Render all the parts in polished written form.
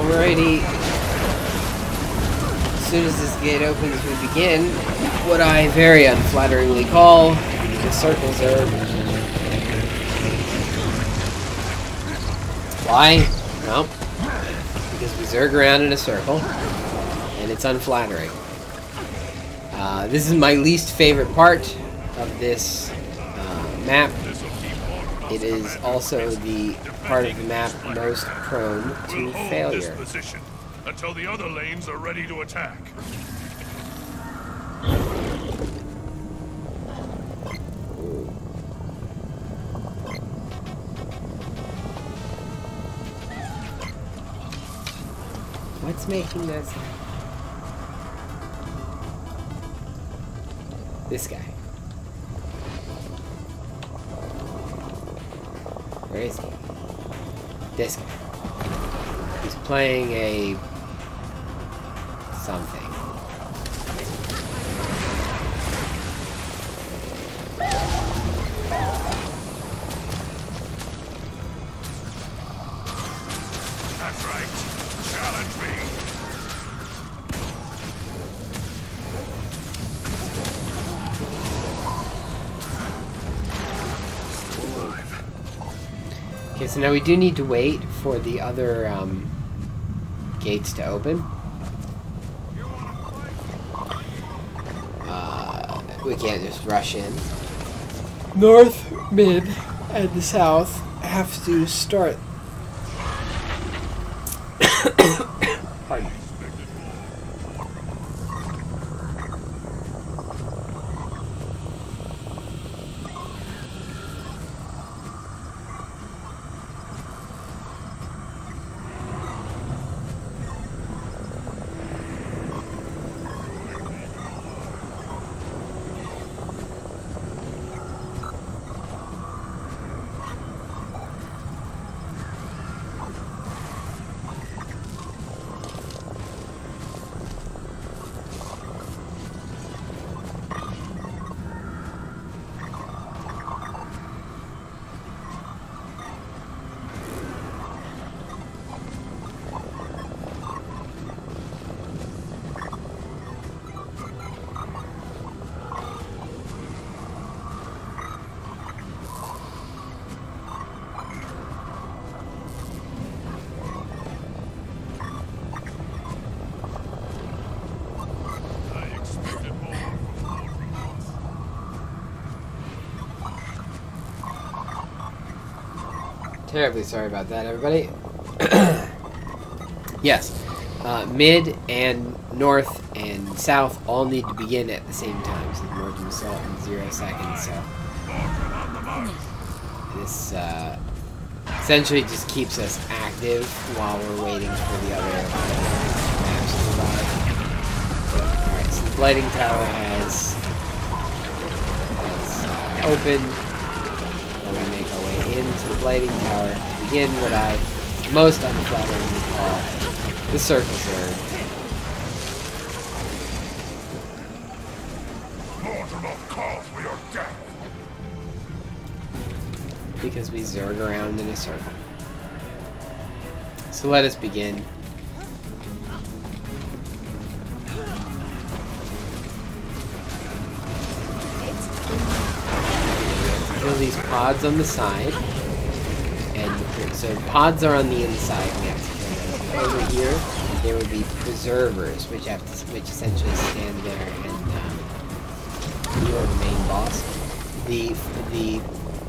Alrighty. As soon as this gate opens, we begin what I very unflatteringly call the circle zerg. Why? Well, because we zerg around in a circle, and it's unflattering. This is my least favorite part of this map. It is also the part of the map most prone to failure. Until the other lanes are ready to attack. What's making this? This guy. Where is he? This guy. He's playing a something. That's right. Challenge me. Okay, so now we do need to wait for the other gates to open. We can't just rush in. North, mid, and the south have to start. Pardon. Terribly sorry about that, everybody. Yes, mid and north and south all need to begin at the same time. So the Mordremoth assault in 0 seconds. So this essentially just keeps us active while we're waiting for the other maps to arrive. Alright, so the Blighting Tower has opened. Into the Blighting Tower to begin what I most unflatteringly call the circle zerg. Mordremoth calls for your death. Because we zerg around in a circle. So let us begin. These pods on the side, and so pods are on the inside. We have to kill those. Over here, there would be preservers, which essentially stand there and deal the main boss. The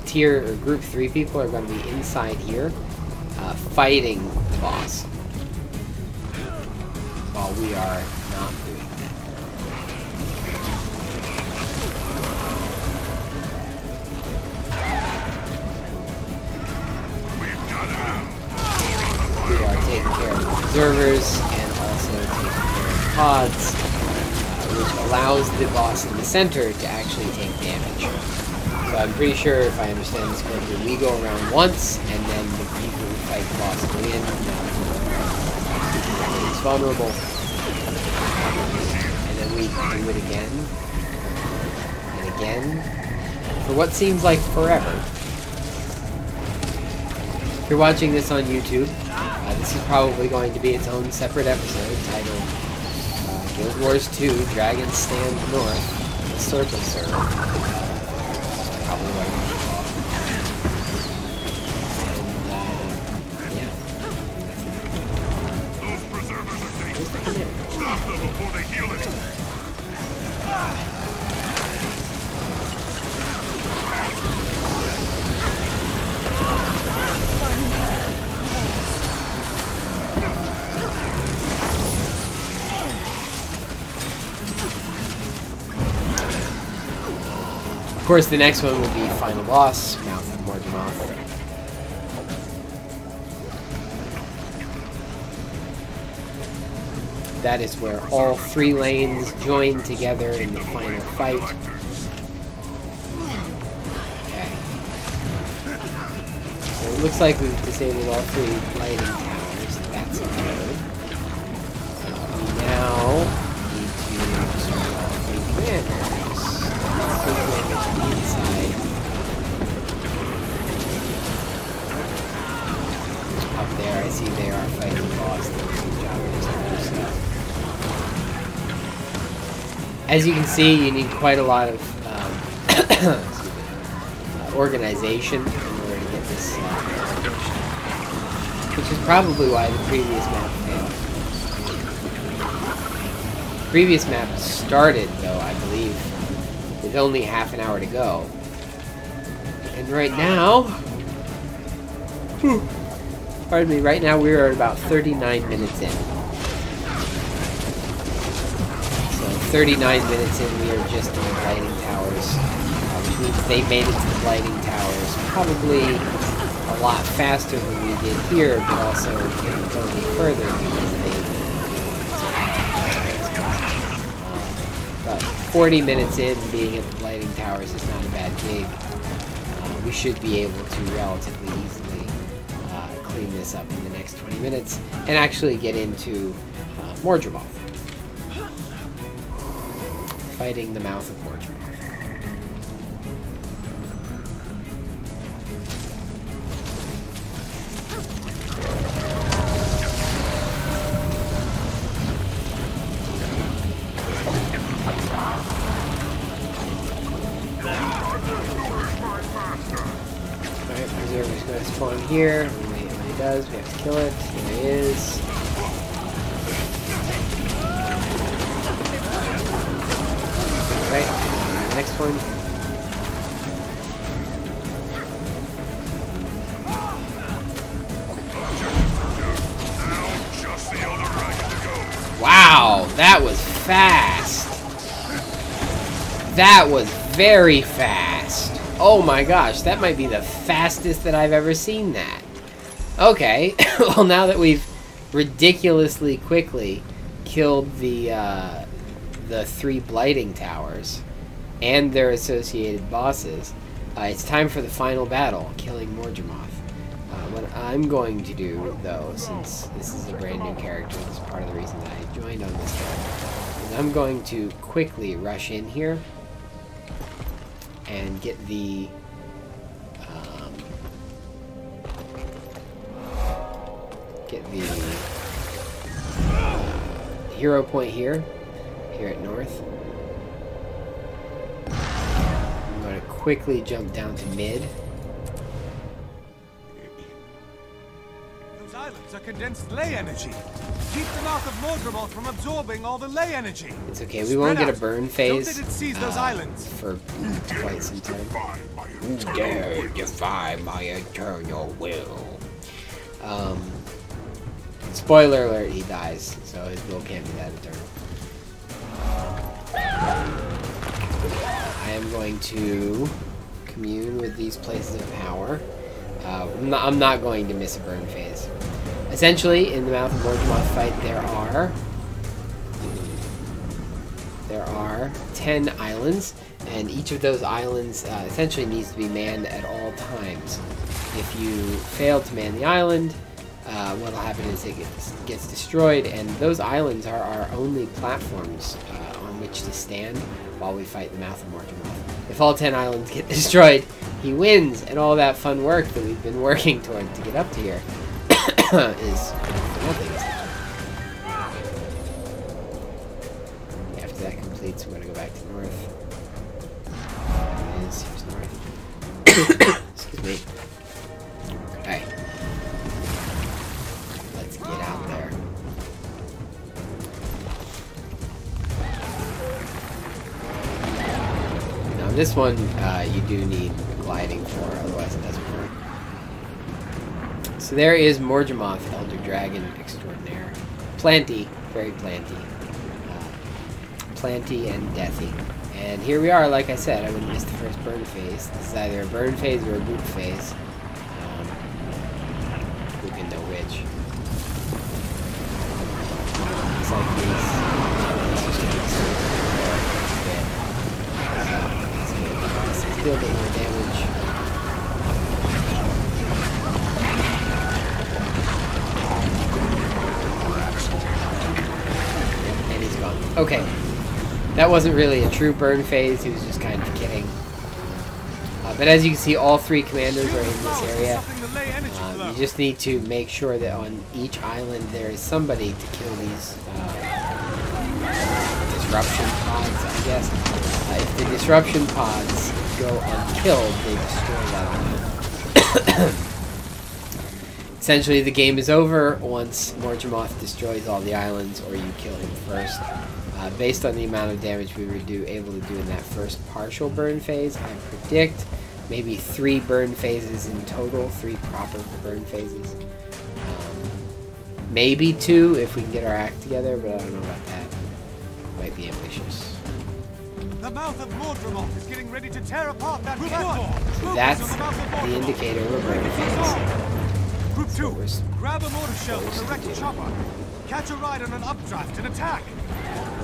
tier or group 3 people are going to be inside here, fighting the boss, while we are not doing that. Taking care of the observers and also taking care of the pods, which allows the boss in the center to actually take damage. So I'm pretty sure, if I understand this correctly, we go around once, and then the people who fight the boss go in. It's vulnerable. And then we do it again. And again. For what seems like forever. If you're watching this on YouTube, This is probably going to be its own separate episode titled Guild Wars 2 Dragons Stand North, the Circle Serve. Probably what I'm Stop them before they heal it! Of course, the next one will be Final Boss, Mouth of Mordremoth. That is where all 3 lanes join together in the final fight. Okay. So it looks like we've disabled all 3 lighting towers. That's good. Now, we need to start all 3 commanders. 3 commanders on the inside. Up there, I see they are fighting the boss. As you can see, you need quite a lot of organization in order to get this accomplished, which is probably why the previous map failed. The previous map started, though, I believe, with only half an hour to go. And right now... Pardon me, right now we're at about 39 minutes in. 39 minutes in, we are just in the Blighting Towers, which means they made it to the Blighting Towers probably a lot faster than we did here, but also going further because they... But 40 minutes in, being at the Blighting Towers is not a bad gig. We should be able to relatively easily clean this up in the next 20 minutes and actually get into Mordremoth. Fighting the Mouth of Mordremoth. Alright, Preserver's going to spawn here. When he does, we have to kill it. Here he is. Right, next one. Wow, that was fast. That was very fast. Oh my gosh, that might be the fastest that I've ever seen that. Okay, well now that we've ridiculously quickly killed the 3 Blighting Towers and their associated bosses, it's time for the final battle, killing Mordremoth. What I'm going to do, though, since this is a brand new character, this is part of the reason that I joined on this character, is I'm going to quickly rush in here and get the hero point here at North. I'm going to quickly jump down to mid. Those islands are condensed ley energy. Keep the Mouth of Mordremoth from absorbing all the ley energy. It's okay, we won't get a burn phase Don't let it seize those islands. For quite some time. Who dare defy my eternal will? Spoiler alert, he dies, so his will can't be that eternal. I am going to commune with these places of power. I'm not going to miss a burn phase. Essentially, in the Mouth of Mordremoth fight, there are 10 islands, and each of those islands essentially needs to be manned at all times. If you fail to man the island, what'll happen is it gets destroyed, and those islands are our only platforms on which to stand while we fight the Mouth of Mordremoth. If all 10 islands get destroyed, he wins, and all that fun work that we've been working toward to get up to here is for nothing. After that completes, we're going to go back to north. Here's north. Excuse me. Okay. Let's get out there. Now this one, you do need gliding for, otherwise it doesn't work. So there is Mordremoth, Elder Dragon Extraordinaire. Planty, very planty. Planty and deathy. And here we are, like I said, I wouldn't miss the first burn phase. This is either a burn phase or a boot phase. Who can know which? It's like these. Still a bit more damage. And he's gone. Okay. That wasn't really a true burn phase, he was just kind of kidding. But as you can see, all three commanders are in this area. You just need to make sure that on each island there is somebody to kill these disruption pods, I guess. If the disruption pods go unkilled, they destroy that island. Essentially, the game is over once Mordremoth destroys all the islands or you kill him first. Based on the amount of damage we were able to do in that first partial burn phase, I predict maybe 3 burn phases in total, 3 proper burn phases. Maybe 2 if we can get our act together, but I don't know about that. Might be ambitious. The mouth of Mordremoth is getting ready to tear apart that platform. So that's the indicator of a burn phase. Group 2, grab a mortar shell from the wrecked chopper. Catch a ride on an updraft and attack.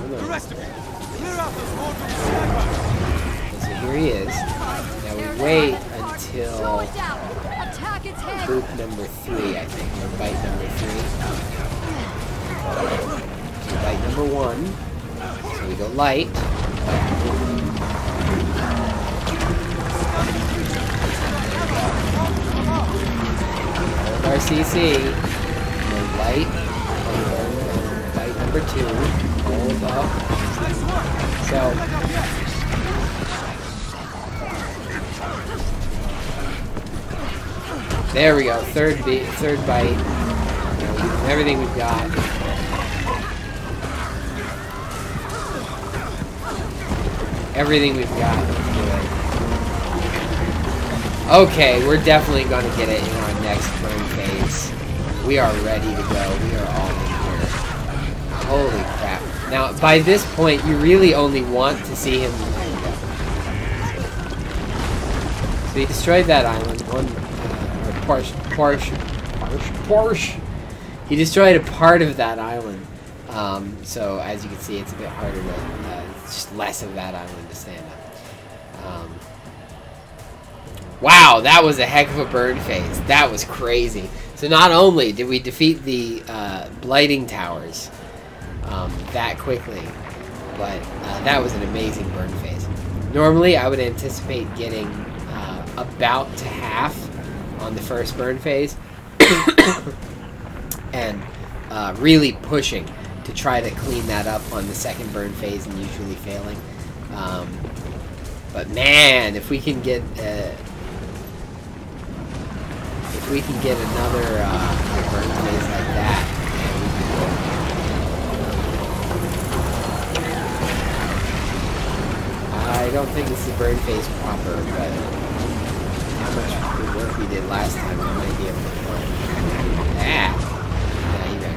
The rest of you, clear out those Mordremoth snipers. So here he is. Now we wait until group number 3, I think, or bite number 3. So bite number 1. So we go light. Hold our CC. Go light on bite number 2. Hold up. So there we go. Third bite. Everything we've got. Everything we've got. Let's do it. Okay, we're definitely gonna get it in our next burn phase. We are ready to go. We are all in here. Holy crap. Now, by this point, you really only want to see him. So he destroyed that island. He destroyed a part of that island. So, as you can see, it's a bit harder to... it's just less of that island to stand up. Wow, that was a heck of a burn phase. That was crazy. So not only did we defeat the Blighting towers that quickly, but that was an amazing burn phase. Normally, I would anticipate getting about to half on the first burn phase, and really pushing to try to clean that up on the second burn phase, and usually failing. But man, if we can get another burn phase like that, I don't think it's the burn phase proper, but how much good work we did last time, we might be able to find. Yeah, he ran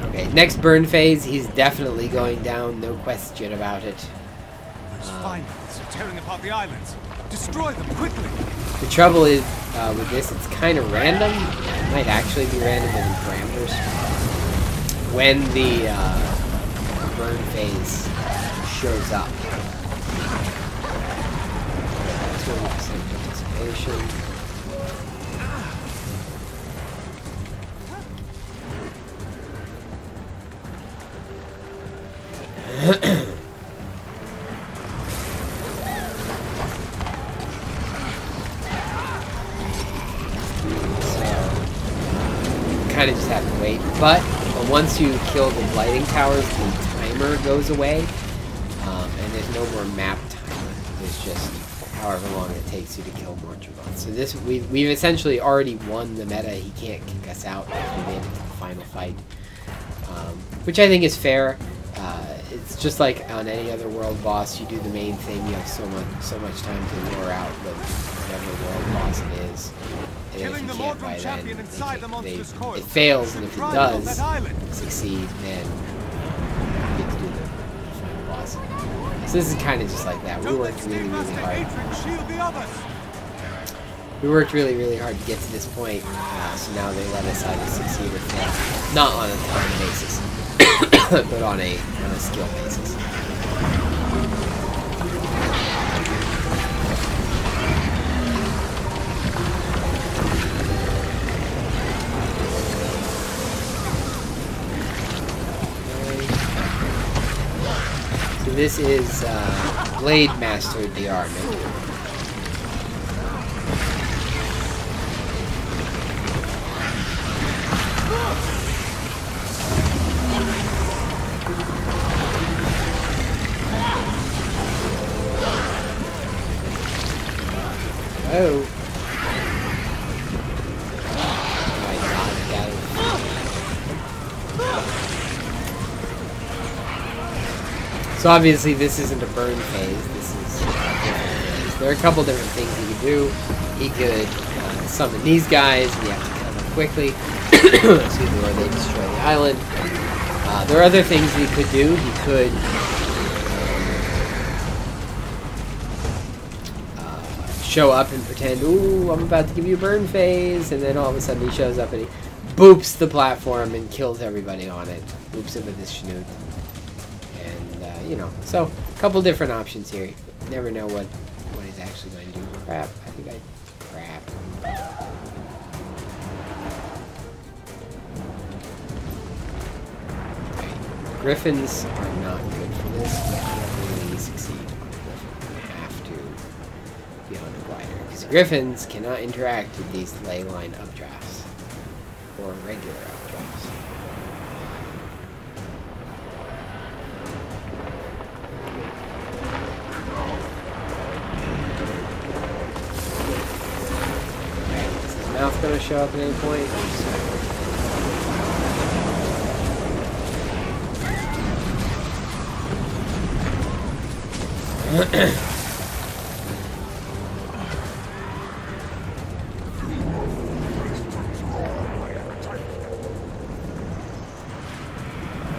away. Okay, next burn phase, he's definitely going down, no question about it. Those finals are tearing apart the islands. Destroy them quickly. The trouble is with this, it's kind of random. It might actually be random in parameters. When the burn phase shows up. 20% participation. kind of just have to wait. But once you kill the Blighting Towers, the timer goes away, and there's no more map timer. There's just however long it takes you to kill Mordremoth. So this, we've essentially already won the meta. He can't kick us out if we made it to the final fight, which I think is fair. It's just like on any other world boss. You do the main thing. You have so much time to lure out whatever world boss it is. And if you can't by then, it fails. And if it does succeed, then you get to do the final boss. So this is kind of just like that. We worked really hard. We worked really hard to get to this point. So now they let us either succeed or fail. Not on a time basis, but on a skill basis. So this is Blade Master DR menu. Oh. My God, got it. So obviously this isn't a burn phase, this is a different phase. There are a couple different things he could do. He could summon these guys, and you have to kill them quickly. Excuse me, or they destroy the island. There are other things he could do. He could show up and pretend, ooh, I'm about to give you a burn phase, and then all of a sudden he shows up and he boops the platform and kills everybody on it. Boops it with his schnoot. And, you know, so, a couple different options here. You never know what he's actually going to do. Crap. I think crap. Okay. Griffins are not good for this. You can't really succeed on a griffin. You have to be on a glider. Because griffins cannot interact with these ley line updrafts. Or regular updrafts. Mouth gonna show up at any point?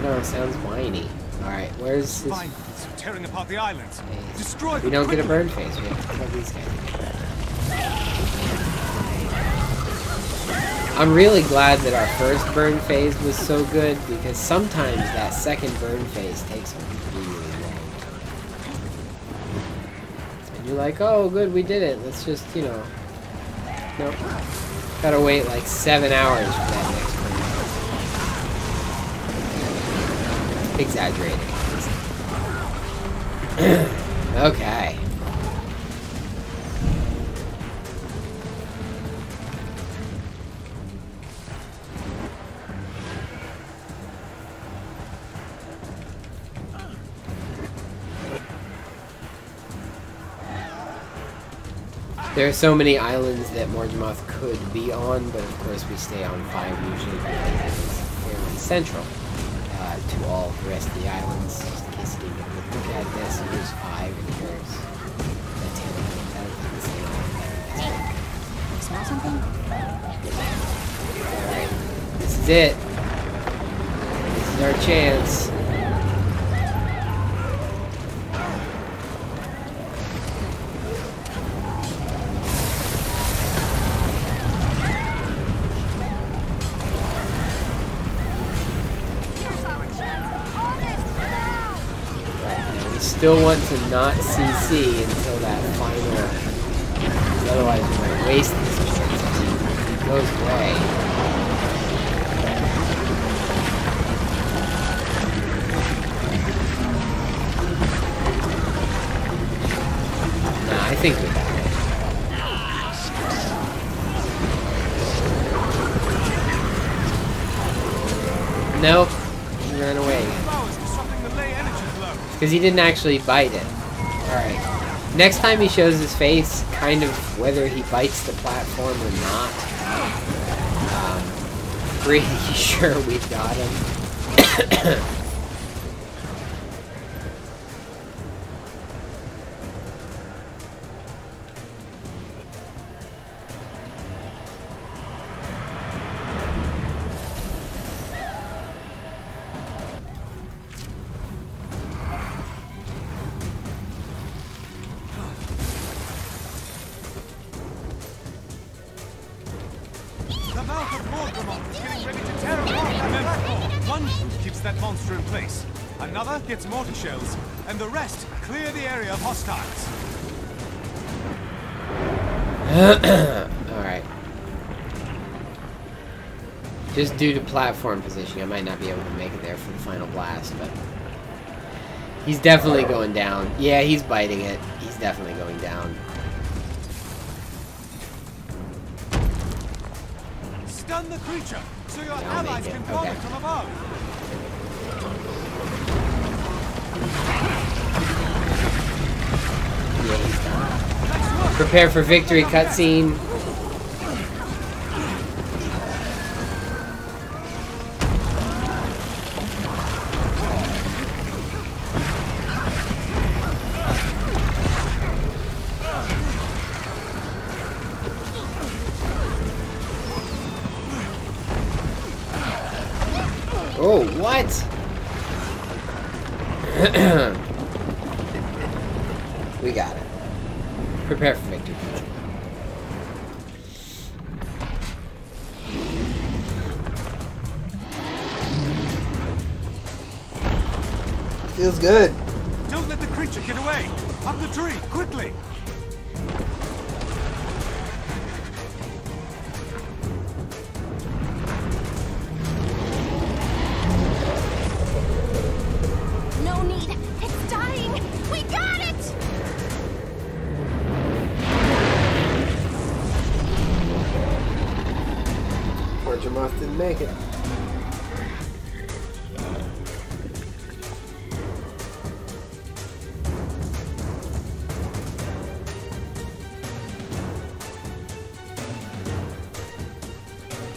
No, it sounds whiny. Alright, where's this? Tearing apart the islands. Destroy we don't get a burn phase, we have to kill these guys. I'm really glad that our first burn phase was so good, because sometimes that second burn phase takes a really long time. And you're like, oh good, we did it, let's just, you know. Nope. Gotta wait like 7 hours for that next burn phase. Exaggerating. Okay. There are so many islands that Mordremoth could be on, but of course we stay on 5 usually because it is fairly central to all the rest of the islands. Just in case you didn't look at this, here's 5 and here's a 10. That would be the same island. Smell something? Alright, this is it. This is our chance. Still want to not CC until that final, otherwise we might waste this chance if he goes away. Nah, I think we got it. Nope. He ran away. Because he didn't actually bite it. Alright. Next time he shows his face, kind of whether he bites the platform or not. Pretty sure we've got him. The mouth of Mordremoth is getting ready to tear apart that platform. One group keeps that monster in place, another gets mortar shells, and the rest clear the area of hostiles. Alright. Just due to platform positioning, I might not be able to make it there for the final blast, but he's definitely going down. Yeah, he's biting it. He's definitely going down. Stun the creature, so your I'll allies make it. can bomb Okay. it from above. Yeah, he's done. Prepare for victory cutscene. Oh, what? We got it. Prepare for victory. Feels good. Don't let the creature get away. Up the tree, quickly. No need. It's dying. We got it. Mordremoth didn't make it.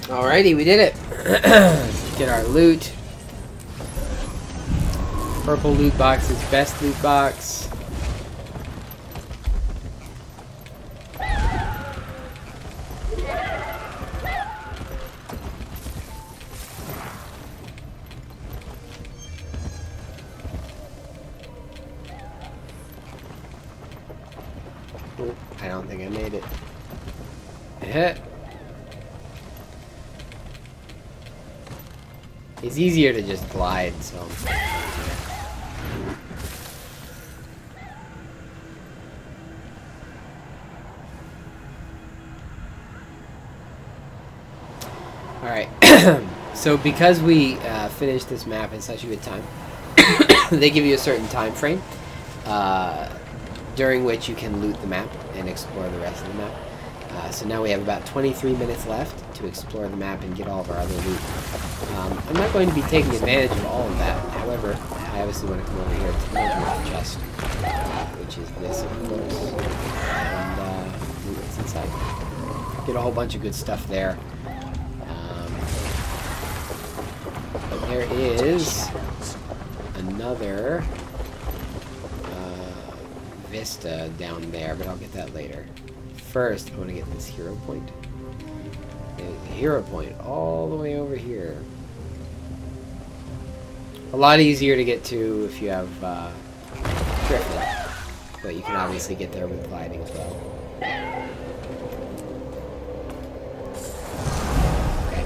Alrighty, we did it. Get our loot. Purple loot box is best loot box. Oh, I don't think I made it. It's easier to just glide, so. Alright, so because we finished this map in such a good time, they give you a certain time frame during which you can loot the map and explore the rest of the map. So now we have about 23 minutes left to explore the map and get all of our other loot. I'm not going to be taking advantage of all of that. However, I obviously want to come over here to the Mordremoth chest, which is this, of course, and loot what's inside. Get a whole bunch of good stuff there. But there is another vista down there, but I'll get that later. First, I want to get this hero point. There's a hero point all the way over here. A lot easier to get to if you have Griffin, but you can obviously get there with gliding as well. Okay.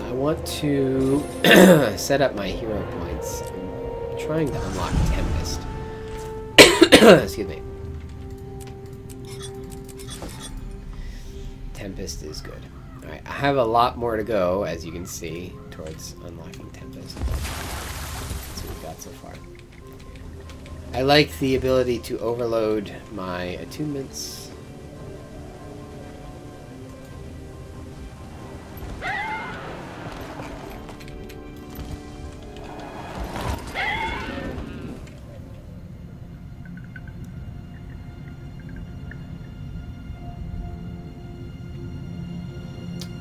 I want to set up my hero points. I'm trying to unlock Tempest. Excuse me. Tempest is good. Alright, I have a lot more to go, as you can see, towards unlocking Tempest. That's what we've got so far. I like the ability to overload my attunements.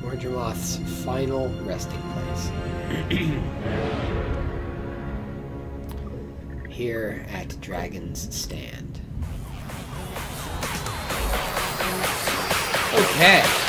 Mordremoth's final resting place. Here at Dragon's Stand. Okay.